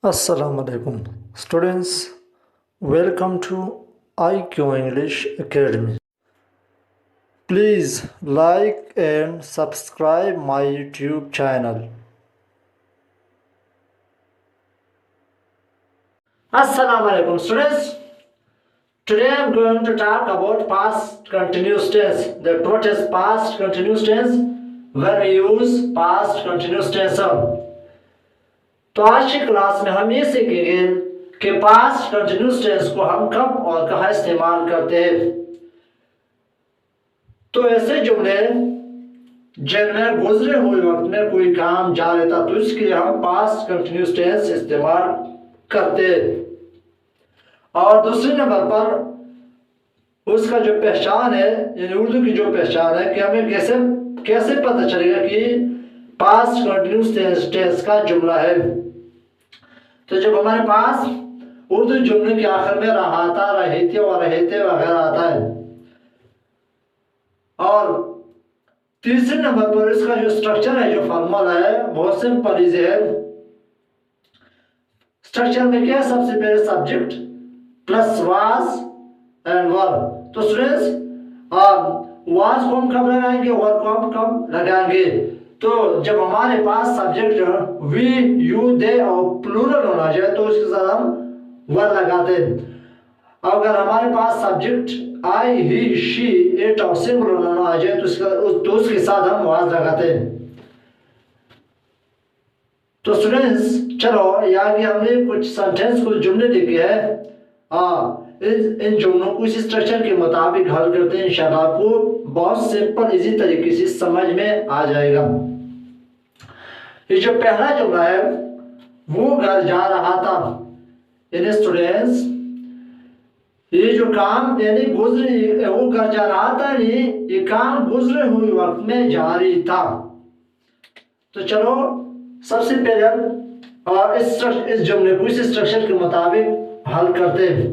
Assalamu alaikum. Students, welcome to IQ English Academy. Please like and subscribe my YouTube channel. Assalamu alaikum students. Today I am going to talk about past continuous tense. That what is past continuous tense? When we use past continuous tense. तो आज की class में हम ये सीखेंगे कि past continuous tense को हम कब और कहाँ इस्तेमाल करते हैं। तो ऐसे जुमले जिनमें गुजरे हुए वक्त में कोई काम जारी था तो इसके लिए हम पास्ट कंटिन्यूस टेंस इस्तेमाल करते हैं। और दूसरे नंबर पर उसका जो पहचान है यानी उर्दू की जो पहचान है कि हमें कैसे पता चलेगा कि पास्ट कंटिन्यूस टेंस का जुमला है। तो जब हमारे पास उर्दू जुमले के आखिर में रहाता, रहेते और रहेते वगैरह आता है। और तीसरे नंबर पर इसका जो स्ट्रक्चर है, जो फॉर्मूला है, बहुत सिंपल इजी है। स्ट्रक्चर में क्या है? सबसे पहले subject plus was and verb. तो स्टूडेंट्स वाज को हम कब लगाएंगे, वर्ब को हम कब लगाएंगे? तो जब हमारे पास सब्जेक्ट वी, यू, दे और प्लूरल होना चाहिए तो उसके साथ हम वर्ब लगाते हैं। अगर हमारे पास subject I, he, she, it और सिंगुलर होना आ जाए तो उसके साथ हम वाज लगाते हैं। तो स्टूडेंट्स चलो यहाँ की हमने कुछ सेंटेंस, कुछ जुमले लिखे हैं। इन जुमलों को इसी स्ट्रक्चर के मुताबिक हल करते हैं। इंशाल्लाह आपको बहुत सिंपल इजी तरीके से समझ में आ जाएगा। ये जो पहला जुमला है, वो घर जा रहा था। यानी स्टूडेंट्स ये जो काम यानी गुजरे, वो घर जा रहा था, ये काम गुजरे हुए वक्त में जारी था। तो चलो सबसे पहले हम इस जुमले को इस स्ट्रक्चर के मुताबिक हल करते हैं।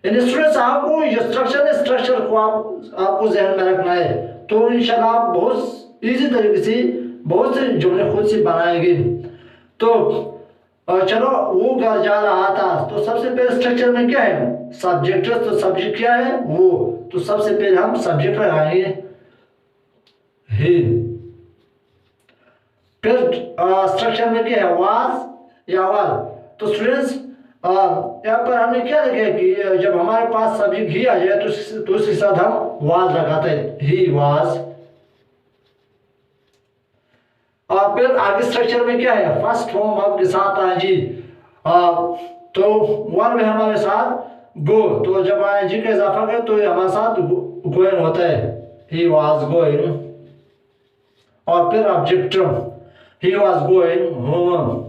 स्टूडेंट्स आपको ये स्ट्रक्चर को आपको जहन में रखना है। तो इंशाल्लाह आप बहुत इजी तरीके से बहुत से जुमले खुद से बनाएंगे। तो चलो वो घर जा रहा था, तो सबसे पहले स्ट्रक्चर में क्या है? सब्जेक्ट। तो सब्जेक्ट क्या है? वो। तो सबसे पहले हम सब्जेक्ट लगाएंगे ही। फिर स्ट्रक्चर में क्या है? वाज या वर। तो स्टूडेंट्स यहाँ पर हमने क्या लिखा है कि जब हमारे पास सब्जेक्ट ही आ जाए तो उसके साथ हम वाज लगाते हैं, ही वाज। और फिर आगे स्ट्रक्चर में क्या है? फर्स्ट फॉर्म वर्ब के साथ आएगी। तो वर्ब है हमारे साथ गो। तो जब आएगी का इजाफा करें तो हमारे साथ गोइंग होता है, ही वाज गोइंग। और फिर object, he was going home.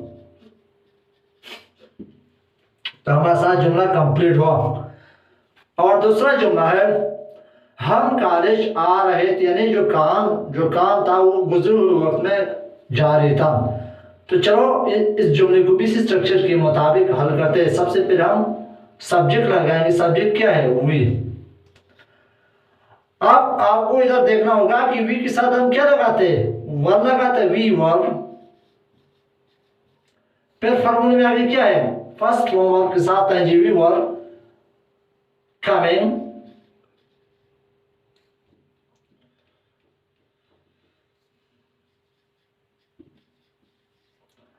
तो हमारे साथ जुमला कंप्लीट हुआ। और दूसरा जुमला है हम कॉलेज आ रहे थे। यानी जो काम था वो गुजरे हुए वक्त में जारी था। तो चलो इस जुमले को भी इसी स्ट्रक्चर के मुताबिक हल करते हैं। सबसे पहले हम सब्जेक्ट लगाएंगे। सब्जेक्ट क्या है? वी। अब आपको इधर देखना होगा कि वी के साथ हम क्या लगाते हैं? वर्ब लगाते हैं, वी वर्ब। फिर फॉर्मूले में आगे क्या है? फर्स्ट फॉर्म वर्ब के साथ है जी वी वर्ब कमिंग।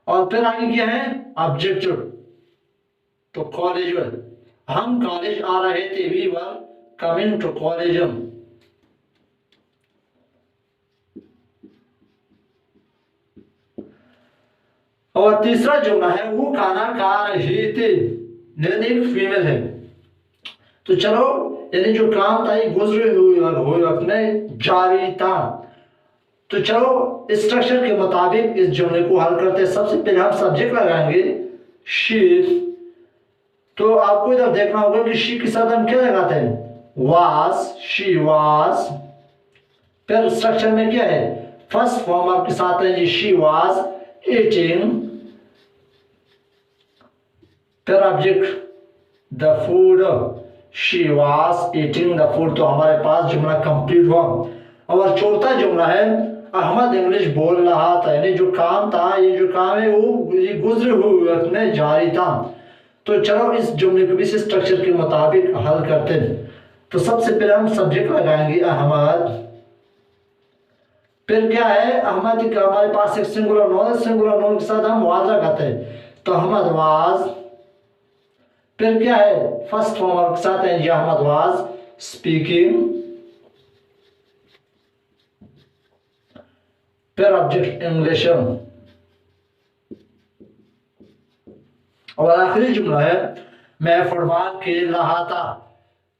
और फिर आगे क्या है? ऑब्जेक्टिव। तो कॉलेज, हम कॉलेज आ रहे थे, we were coming to college. और तीसरा जुमला है वो खाना खा रही थी। यानी एक फीमेल है। तो चलो यानी जो काम था ये गुजरे हुए वक्त में जारी था। तो चलो इस स्ट्रक्चर के मुताबिक इस जुमले को हल करते हैं। सबसे पहले हम सब्जेक्ट लगाएंगे शी। तो आपको इधर देखना होगा कि शी के साथ हम क्या लगाते हैं? Was, she was. फिर स्ट्रक्चर में क्या है? फर्स्ट फॉर्म आपके साथ है जी शी वाज ईटिंग। फिर object the food, she was eating the food. तो हमारे पास जुमला कंप्लीट हुआ। और चौथा जुमला है अहमद इंग्लिश बोल रहा था, यानी जो काम था, ये जो काम है वो ये गुजरे हुए वक्त में जारी था। तो चलो इस जुमले को भी इस स्ट्रक्चर के मुताबिक हल करते हैं। तो सबसे पहले हम सब्जेक्ट लगाएंगे अहमद, फिर क्या है अहमद का हमारे पास एक सिंगुलर नॉन है, सिंगुलर नॉन के साथ हम वाज लगाते हैं, तो अहमद वाज। फिर क्या है फर्स्ट फॉर्म के साथ है जी अहमद वाज स्पीकिंग, फिर ऑब्जेक्ट इंग्लिश, और आखिरी जुमला है मैं फुटबॉल खेल रहा था।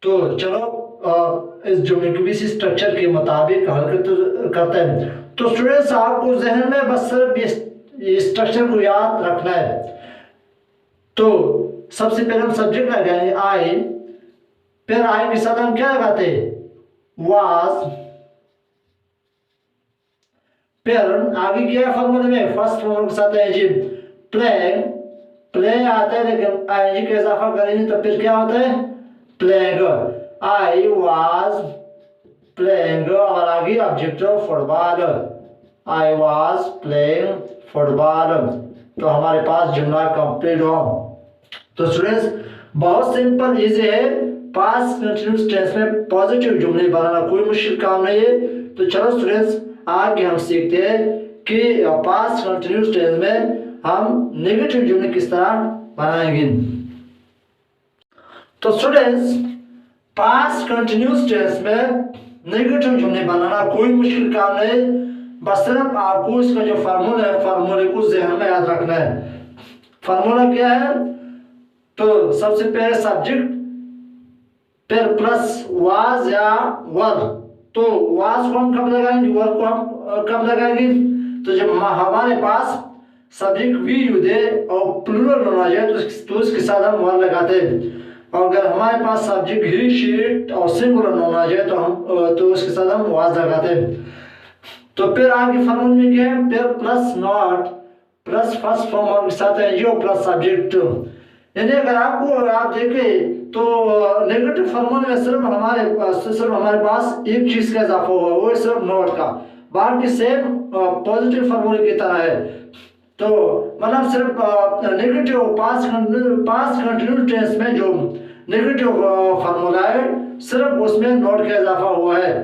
तो चलो इस जुमले को भी इसी स्ट्रक्चर के मुताबिक हल करते हैं। तो स्टूडेंट्स आपको जहन में बस सिर्फ ये स्ट्रक्चर को याद रखना है। तो सबसे पहले हम सब्जेक्ट लगाएंगे आई, फिर आई के साथ हम क्या लगाते वाज, फिर आगे क्या है फॉर्मूले में फर्स्ट फॉर्मूले के साथ है जी प्लेइंग, प्ले आता है लेकिन आई का इजाफा करेंगे तो फिर क्या होता है प्लेइंग, आई वाज प्लेइंग, और आगे object football, I was playing football. तो हमारे पास जुमला कंप्लीट हो। तो स्टूडेंट्स बहुत सिंपल इजी है, पास्ट कंटिन्यूअस टेंस में पॉजिटिव जुमले बनाना कोई मुश्किल काम नहीं है। तो चलो स्टूडेंट्स आगे हम सीखते हैं कि पास्ट कंटिन्यूअस टेंस में हम नेगेटिव जुमले किस तरह बनाएंगे। तो स्टूडेंट्स पास्ट कंटिन्यूअस टेंस में नेगेटिव जुमले बनाना कोई मुश्किल काम नहीं, बस सिर्फ आपको इसका जो फार्मूला है फार्मूले को ज़हन में याद रखना है। फार्मूला क्या है, तो सबसे पहले सब्जेक्ट फिर प्लस वाज या वर। तो वाज को हम कब लगाएंगे, वर को हम कब लगाएंगे, तो जब हमारे पास सब्जेक्ट वी यू दे और प्लूरल होना जाए तो इसके साथ हम वर लगाते हैं, और अगर हमारे पास सब्जेक्ट ही शीट और सिंगुलर होना जाए तो उसके साथ हम वाज लगाते हैं। तो फिर आगे फॉर्मूले में क्या है, फिर plus not plus first form के साथ है जो प्लस सब्जेक्ट, यानी अगर आप देखें तो नेगेटिव फॉर्मूले में सिर्फ हमारे पास एक चीज का इजाफा हुआ वो सिर्फ नॉट का, बाकी सेम पॉजिटिव फॉर्मूले की तरह है। तो मतलब सिर्फ नेगेटिव पास्ट कंटिन्यूअस टेंस में जो नेगेटिव फार्मूला है सिर्फ उसमें नॉट का इजाफा हुआ है।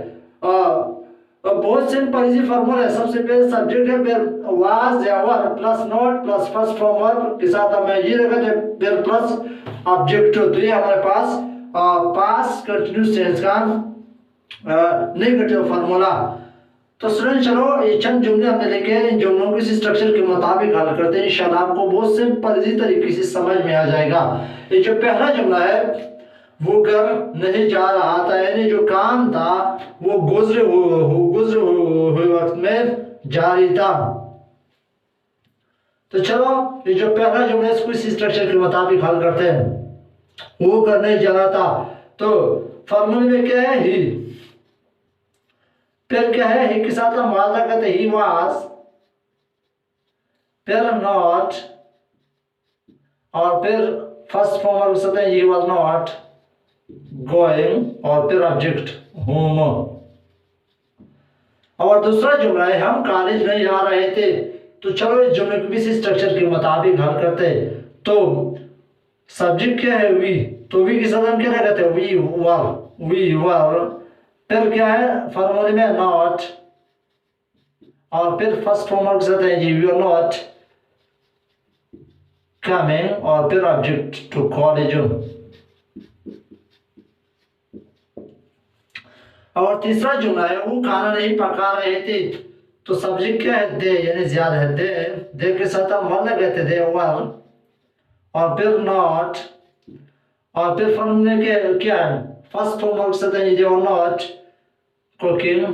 बहुत सिंपल इजी फार्मूला है, सबसे पहले सब्जेक्ट है फिर वाज या वर plus not plus first form verb के साथ हमें ये लगाते हैं फिर प्लस ऑब्जेक्ट, तो ये हमारे पास पास्ट कंटिन्यूअस टेंस का नेगेटिव फार्मूला। तो स्टूडेंट चलो ये चंद जुमले हमने लिखे हैं, इन जुमलों को इसी स्ट्रक्चर के मुताबिक हल करते हैं, इंशाल्लाह आपको बहुत सिंपल इसी तरीके से समझ में आ जाएगा। ये जो पहला जुमला है वो घर नहीं जा रहा था, यानी जो काम था वो गुजरे हुए वक्त में जारी था। तो चलो ये जो पहला जुमला है इसको इसी स्ट्रक्चर के मुताबिक हल करते हैं। वो घर नहीं जा रहा था, तो फॉर्मूले में क्या है ही, फिर क्या है ही के साथ हम वादा करते ही वाज, फिर नॉट, और फिर फर्स्ट फॉर्म के साथ ही वाज नॉट गोइंग, और फिर ऑब्जेक्ट होम। और दूसरा जुमला है हम कॉलेज नहीं जा रहे थे। तो चलो इस जुमले को भी इसी स्ट्रक्चर के मुताबिक हल करते हैं। तो सब्जेक्ट क्या है वी, तो वी के साथ हम क्या कहते हैं वी वर, फिर क्या है फॉर्मूले में नॉट, और फिर फर्स्ट फॉर्म के साथ है जी वी आर नॉट कमिंग, और फिर ऑब्जेक्ट टू कॉलेज। और तीसरा जुमला है वो खाना नहीं पका रहे थे। तो सब्जेक्ट क्या है दे, यानी ज्यादा है दे के साथ हम वन लगाते दे वन, और फिर नॉट, और फिर फॉर्मूले के क्या है फर्स्ट फॉर्म के साथ है दे नॉट कुकिंग,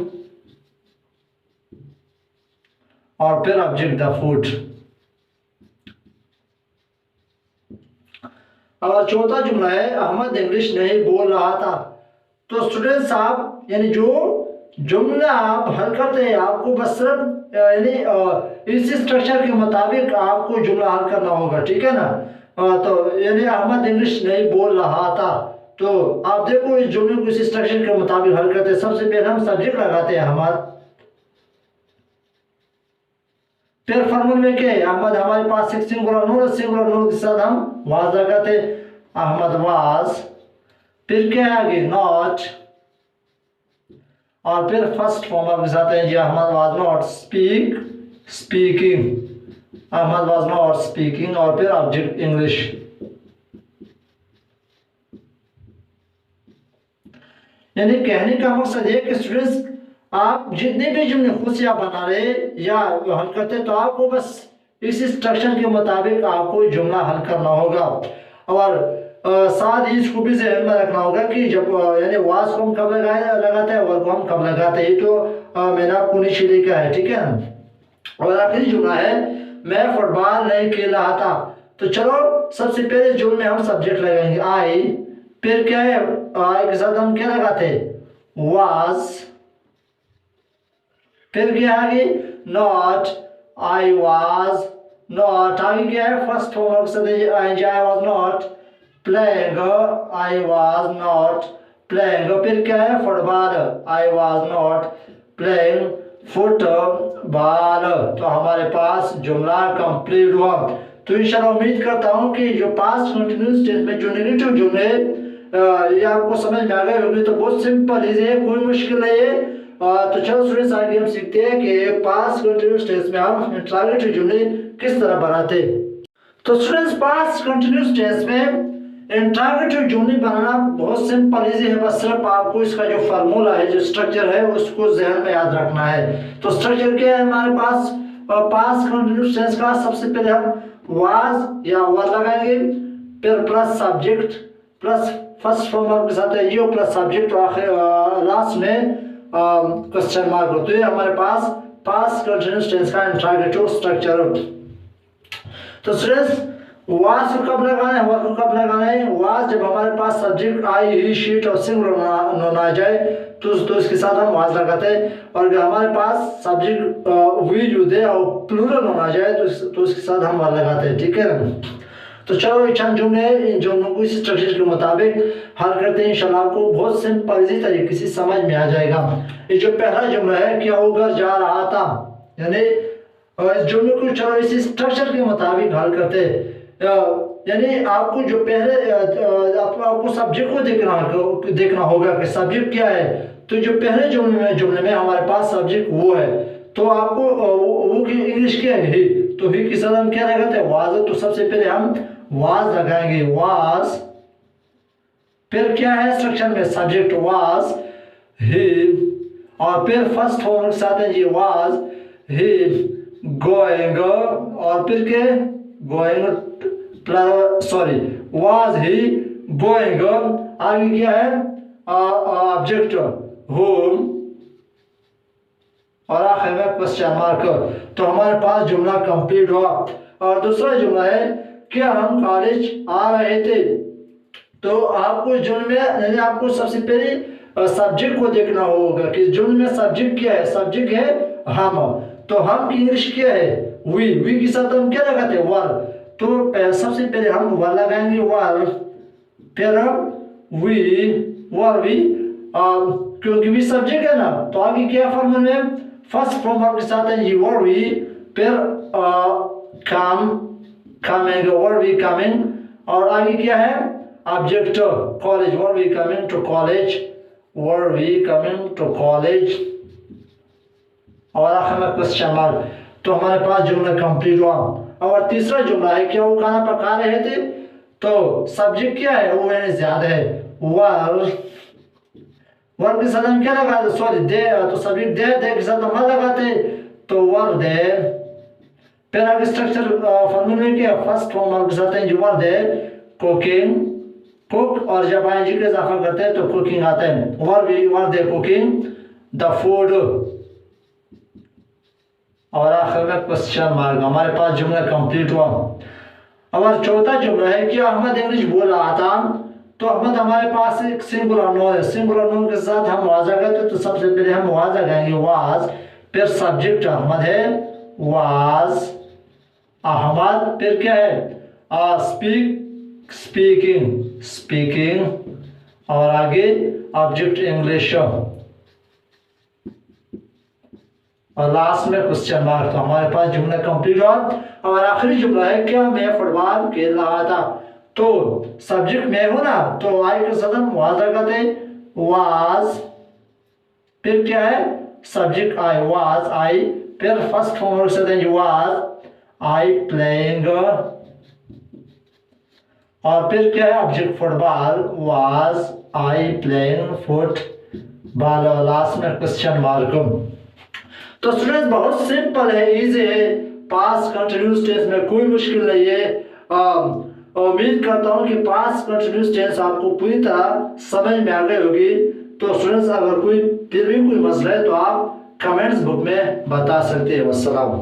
और फिर ऑब्जेक्ट द फूड। और चौथा जुमला है अहमद इंग्लिश नहीं बोल रहा था। तो स्टूडेंट्स आप यानी जो जुमला आप हल करते हैं आपको बस सिर्फ यानी इस स्ट्रक्चर के मुताबिक आपको जुमला हल करना होगा, ठीक है ना। तो यानी अहमद इंग्लिश नहीं बोल रहा था, तो आप देखो इस जुमले को इस स्ट्रक्चर के मुताबिक हल करते हैं। सबसे पहले हम सब्जेक्ट लगाते हैं अहमद, फिर फॉर्मूले में क्या है, अहमद हमारे पास एक सिंगुलर नून के साथ हम वाज लगाते, अहमद वाज, फिर क्या है आगे नॉट, और फिर फर्स्ट फॉर्म आप साथ हैं जी Ahmed was not speaking, Ahmed was not speaking, और फिर ऑब्जेक्ट इंग्लिश। यानी कहने का मकसद है कि स्टूडेंट्स आप जितने भी जुमले खुद से आप बना रहे या हल करते तो आपको बस इस स्ट्रक्चर के मुताबिक आपको जुमला हल करना होगा, और साथ ही इसको भी ध्यान में रखना होगा कि जब यानी वाज को हम कब लगाते हैं, वर्ब को हम कब लगाते हैं, ये तो मैंने आपको नीचे लिखा है, ठीक है। और आखिरी जुमला है मैं फुटबॉल नहीं खेल रहा था। तो चलो सबसे पहले जुमले में हम सब्जेक्ट लगाएंगे आई, फिर क्या है आई के साथ हम क्या लगाते हैं वाज, फिर क्या आगे नॉट, आई वाज नॉट, आगे क्या है फर्स्ट फॉर्म के साथ I was not playing, I was not playing, फिर क्या है football, I was not playing football. तो हमारे पास जुमला कंप्लीट हुआ। तो इंशाल्लाह उम्मीद करता हूँ कि जो पास्ट कंटिन्यूअस टेंस में जो नेगेटिव जुमले ये आपको समझ में आ गए होंगे। तो बहुत सिंपल है, कोई मुश्किल नहीं है। तो चलो स्टूडेंट्स आगे हम सीखते हैं कि पास्ट कंटिन्यूअस टेंस में हम इंट्रोगेटिव जुमले किस तरह बनाते। तो स्टूडेंट्स पास्ट कंटिन्यूअस टेंस में इंट्रोगेटिव जुमले बनाना बहुत सिंपल इजी है, बस सिर्फ आपको इसका जो फार्मूला है, जो स्ट्रक्चर है, उसको ध्यान में याद रखना है। तो स्ट्रक्चर क्या है हमारे पास पास्ट कंटिन्यूअस टेंस का, सबसे पहले हम वाज या वर लगाएंगे, फिर plus subject plus first form verb के साथ है यो प्लस सब्जेक्ट, और आखिर लास्ट में क्वेश्चन मार्क होते हैं हमारे पास पास्ट कंटिन्यूअस टेंस का इंट्रोगेटिव स्ट्रक्चर। तो स्टूडेंट्स वाज को कब लगाना है, वर्ब को कब लगाना है, वाज जब हमारे पास सब्जेक्ट आई ही शीट और सिंगुलर नोन आ जाए तो इसके साथ हम वाज लगाते हैं, और अगर हमारे पास सब्जेक्ट वी यूज और प्लूरल नोन आ जाए तो इसके साथ हम वाज लगाते हैं, ठीक है। तो चलो ये चंद जुमले इन जुमलों को इस स्ट्रक्चर के मुताबिक हल करते हैं, इंशाल्लाह आपको बहुत सिंपल इसी तरीके से समझ में आ जाएगा। ये जो पहला जुमला है क्या होगा जा रहा था, यानी इस जुमले को चलो इसी स्ट्रक्चर के मुताबिक हल करते हैं। यानी आपको जो पहले आपको सब्जेक्ट को देखना होगा कि सब्जेक्ट क्या है। तो जो पहले जुमले में हमारे पास सब्जेक्ट वो है, तो आपको वो की इंग्लिश क्या है ही, तो ही के साथ हम क्या लगाते हैं वाज। तो सबसे पहले हम वाज लगाएंगे वाज, फिर क्या है स्ट्रक्चर में सब्जेक्ट वाज ही, और फिर फर्स्ट फॉर्म के साथ है ये वाज ही गोइंग, और फिर क्या going sorry was he going, आगे क्या है ऑब्जेक्ट होम, और आखिर में क्वेश्चन मार्क। तो हमारे पास जुमला कंप्लीट हुआ। और दूसरा जुमला है क्या हम कॉलेज आ रहे थे। तो आपको जुमले में यानी आपको सबसे पहले सब्जेक्ट को देखना होगा कि जुमले में सब्जेक्ट क्या है, सब्जेक्ट है हम, तो हम की इंग्लिश क्या है वी के साथ हम क्या लगाते हैं वर। तो सबसे पहले हम वर लगाएंगे वर, फिर वी क्योंकि वी सब्जेक्ट है ना, तो आगे क्या फॉर्मूला में फर्स्ट फॉर्म के साथ है ये वर वी, फिर कमिंग वर वी कमिंग, और आगे क्या है object college were we coming to college, were we coming to college, और आखिर में क्वेश्चन मार्क। तो हमारे पास जुमला कंप्लीट हुआ। और तीसरा जुमला है क्या वो खाना पका रहे थे। तो सब्जेक्ट क्या है वो यानी ज्यादा है वर, वर के साथ हम क्या लगाते सॉरी दे, तो सब्जेक्ट दे के साथ हम लगाते तो वर दे, फिर आगे स्ट्रक्चर फॉर्मूले में क्या फर्स्ट फॉर्म के साथ है जो वर दे कुकिंग कुक, और जब आईएनजी का इजाफा करते हैं तो कुकिंग आता है वर दे कुकिंग द फूड, और आखिर में क्वेश्चन मार्क। हमारे पास जुमला कंप्लीट हुआ। और चौथा जुमला है कि अहमद इंग्लिश बोल रहा था। तो अहमद हमारे पास एक सिंगुलर नोन है, सिंगुलर नोन के साथ हम वाज लगाते तो सबसे पहले हम वाज लगाएंगे वाज, फिर सब्जेक्ट अहमद है वाज अहमद, फिर क्या है स्पीकिंग, और आगे ऑब्जेक्ट इंग्लिश, और लास्ट में क्वेश्चन मार्क। तो हमारे पास जुमला कंप्लीट हुआ। और आखिरी जुमला है, क्या मैं फुटबॉल खेल रहा था। तो सब्जेक्ट मैं हूं ना, तो आई के साथ हम वाज लगाते, वाज, फिर क्या है सब्जेक्ट आई, वाज आई, फिर फर्स्ट फॉर्म के साथ वाज आई प्लेइंग, और फिर क्या है object football, was I playing football, और लास्ट में क्वेश्चन मार्क। तो स्टूडेंट्स बहुत सिंपल है, इजी है, पास्ट कंटिन्यूअस टेंस में कोई मुश्किल नहीं है। उम्मीद करता हूँ कि पास्ट कंटिन्यूअस टेंस आपको पूरी तरह समझ में आ गई होगी। तो स्टूडेंट्स अगर कोई फिर भी कोई मसला है तो आप कमेंट्स बुक में बता सकते हैं। वस्सलाम।